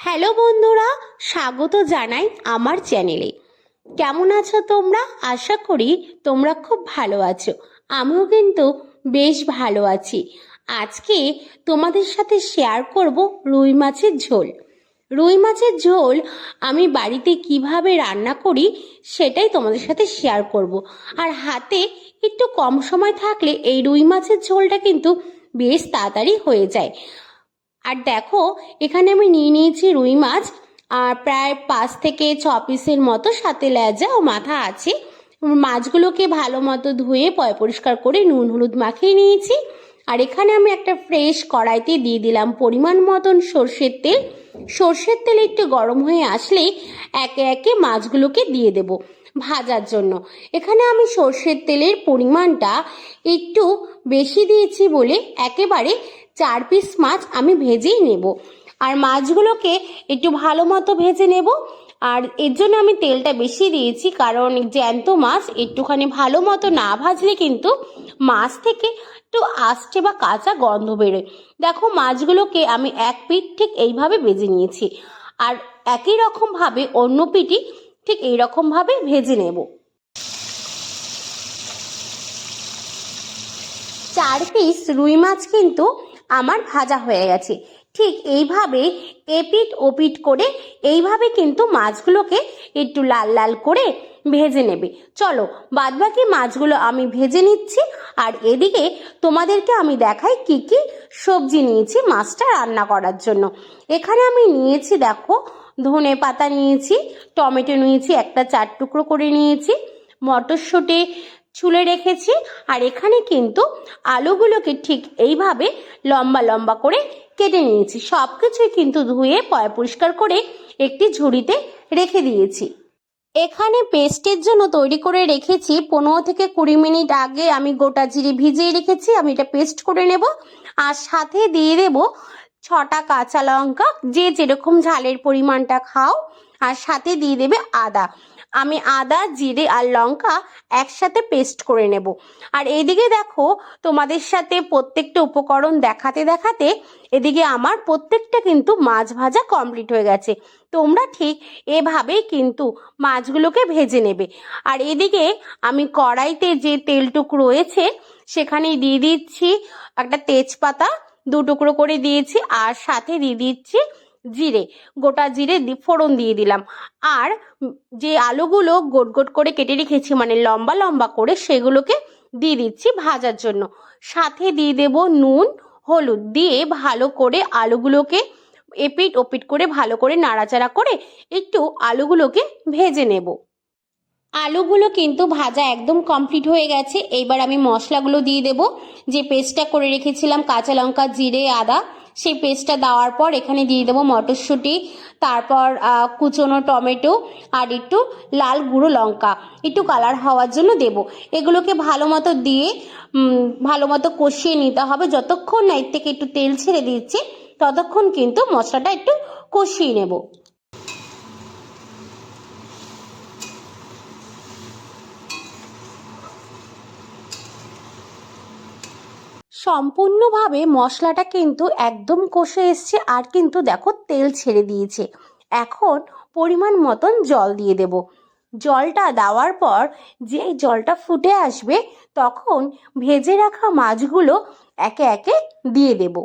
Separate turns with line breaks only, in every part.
Hello বন্ধুরা, স্বাগত জানাই আমার চ্যানেলে। কেমন আছো তোমরা? আশা করি তোমরা খুব ভালো আছো। আমিও কিন্তু বেশ ভালো আছি। আজকে তোমাদের সাথে শেয়ার করব রুই মাছের ঝোল। রুই মাছের ঝোল আমি বাড়িতে কিভাবে রান্না করি সেটাই তোমাদের সাথে শেয়ার করব। আর হাতে একটু কম সময় থাকলে এই রুই মাছের ঝোলটা কিন্তু বেশ তাড়াতাড়ি হয়ে যায়। আর দেখো, এখানে আমি নিয়ে নিয়েছি রুই মাছ, আর প্রায় 5 থেকে 6 পিসের মতো, সাথে লেজা ও মাথা আছে। মাছগুলোকে ভালো মতো ধুয়ে পরিষ্কার করে নুন হলুদ মাখিয়ে নিয়েছি। আর এখানে আমি একটা ফ্রেশ কড়াইতে দিয়ে দিলাম পরিমাণ মতন সর্ষের তেল। সর্ষের তেল একটু গরম হয়ে আসলেই একে একে মাছগুলোকে দিয়ে দেব ভাজার জন্য। এখানে আমি সর্ষের তেলের পরিমাণটা একটু বেশি দিয়েছি বলে একেবারে 4 পিস মাছ আমি ভেজেই নেব। আর মাছগুলোকে একটু ভালো মতো ভেজে নেব। আর এর জন্য আমি তেলটা বেশি দিয়েছি, কারণ জ্যান্ত মাছ একটুখানি ভালো মতো না ভাজলে কিন্তু মাছ থেকে একটু আষ্টে বা কাঁচা গন্ধ বেরোয়। দেখো, মাছগুলোকে আমি এক পিঠ ঠিক এইভাবে ভেজে নিয়েছি, আর একই রকমভাবে অন্য পিঠই ঠিক এইরকমভাবে ভেজে নেব। 4 পিস রুই মাছ কিন্তু আমার ভাজা হয়ে গেছে। ঠিক এইভাবে এপিট ওপিট করে এইভাবে কিন্তু মাছগুলোকে একটু লাল লাল করে ভেজে নেবে। চলো, বাদবাকি মাছগুলো আমি ভেজে নিচ্ছি। আর এদিকে তোমাদেরকে আমি দেখাই কি কি সবজি নিয়েছি মাছটা রান্না করার জন্য। এখানে আমি নিয়েছি, দেখো, ধনে পাতা নিয়েছি, টমেটো নিয়েছি, একটা 4 টুকরো করে নিয়েছি, মটরশুঁটি ছুলে রেখেছি। আর এখানে কিন্তু আলুগুলোকে ঠিক এইভাবে লম্বা লম্বা করে কেটে নিয়েছি। সব কিছুই কিন্তু ধুয়ে পরিষ্কার করে একটি ঝুড়িতে রেখে দিয়েছি। এখানে পেস্টের জন্য তৈরি করে রেখেছি 15 থেকে 20 মিনিট আগে আমি গোটা জিরে ভিজিয়ে রেখেছি। আমি এটা পেস্ট করে নেব। আর সাথে দিয়ে দেব 6টা কাঁচা লঙ্কা, যে যেরকম ঝালের পরিমাণটা খাও। আর সাথে দিয়ে দেবে আদা। আমি আদা, জিরে আর লঙ্কা একসাথে পেস্ট করে নেব। আর এদিকে দেখো, তোমাদের সাথে প্রত্যেকটা উপকরণ দেখাতে দেখাতে এদিকে আমার প্রত্যেকটা কিন্তু মাছ ভাজা কমপ্লিট হয়ে গেছে। তোমরা ঠিক এভাবেই কিন্তু মাছগুলোকে ভেজে নেবে। আর এদিকে আমি কড়াইতে যে তেলটুক রয়েছে সেখানে দিয়ে দিচ্ছি একটা তেজপাতা, 2 টুকরো করে দিয়েছি। আর সাথে দিয়ে দিচ্ছি জিরে, গোটা জিরে ফোড়ন দিয়ে দিলাম। আর যে আলুগুলো গোট গোট করে কেটে রেখেছি, মানে লম্বা লম্বা করে, সেগুলোকে দিয়ে দিচ্ছি ভাজার জন্য। সাথে দিয়ে দেব নুন হলুদ দিয়ে ভালো করে আলুগুলোকে এপিট ওপিট করে ভালো করে নাড়াচাড়া করে একটু আলুগুলোকে ভেজে নেব। আলুগুলো কিন্তু ভাজা একদম কমপ্লিট হয়ে গেছে। এইবার আমি মশলাগুলো দিয়ে দেব। যে পেস্টটা করে রেখেছিলাম কাঁচা লঙ্কা, জিরে, আদা, সেই পেস্টটা দেওয়ার পর এখানে দিয়ে দেবো মটরশুঁটি, তারপর কুচনো টমেটো, আর একটু লাল গুঁড়ো লঙ্কা, একটু কালার হওয়ার জন্য দেব। এগুলোকে ভালো মতো দিয়ে ভালো মতো কষিয়ে নিতে হবে। যতক্ষণ না এর থেকে একটু তেল ছেড়ে দিচ্ছে ততক্ষণ কিন্তু মশলাটা একটু কষিয়ে নেব। সম্পূর্ণভাবে মশলাটা কিন্তু একদম কষে এসছে, আর কিন্তু দেখো তেল ছেড়ে দিয়েছে। এখন পরিমাণ মতন জল দিয়ে দেব। জলটা দেওয়ার পর যে জলটা ফুটে আসবে তখন ভেজে রাখা মাছগুলো একে একে দিয়ে দেব।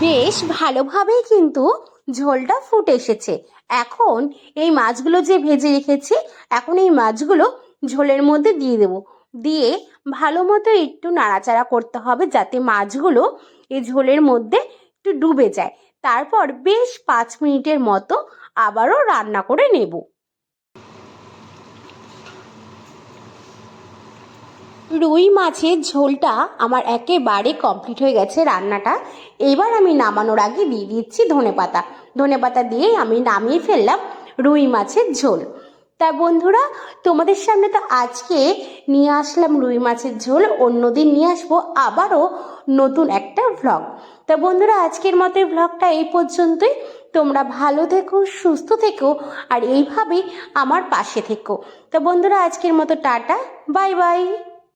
বেশ ভালোভাবেই কিন্তু ঝোলটা ফুটে এসেছে। এখন এই মাছগুলো যে ভেজে রেখেছি, এখন এই মাছগুলো ঝোলের মধ্যে দিয়ে দেব। দিয়ে ভালো মতো একটু নাড়াচাড়া করতে হবে যাতে মাছগুলো এই ঝোলের মধ্যে একটু ডুবে যায়। তারপর বেশ 5 মিনিটের মতো আবারও রান্না করে নেব। রুই মাছের ঝোলটা আমার একেবারে কমপ্লিট হয়ে গেছে রান্নাটা। এবার আমি নামানোর আগে দিয়ে দিচ্ছি ধনেপাতা। ধনেপাতা দিয়ে আমি নামিয়ে ফেললাম রুই মাছের ঝোল। তা বন্ধুরা, তোমাদের সামনে তো আজকে নিয়ে আসলাম রুই মাছের ঝোল। অন্যদিন নিয়ে আসবো আবারও নতুন একটা ভ্লগ। তা বন্ধুরা, আজকের মতো ভ্লগটা এই পর্যন্তই। তোমরা ভালো থেকো, সুস্থ থেকো, আর এইভাবেই আমার পাশে থেকো। তা বন্ধুরা, আজকের মতো টাটা, বাই বাই।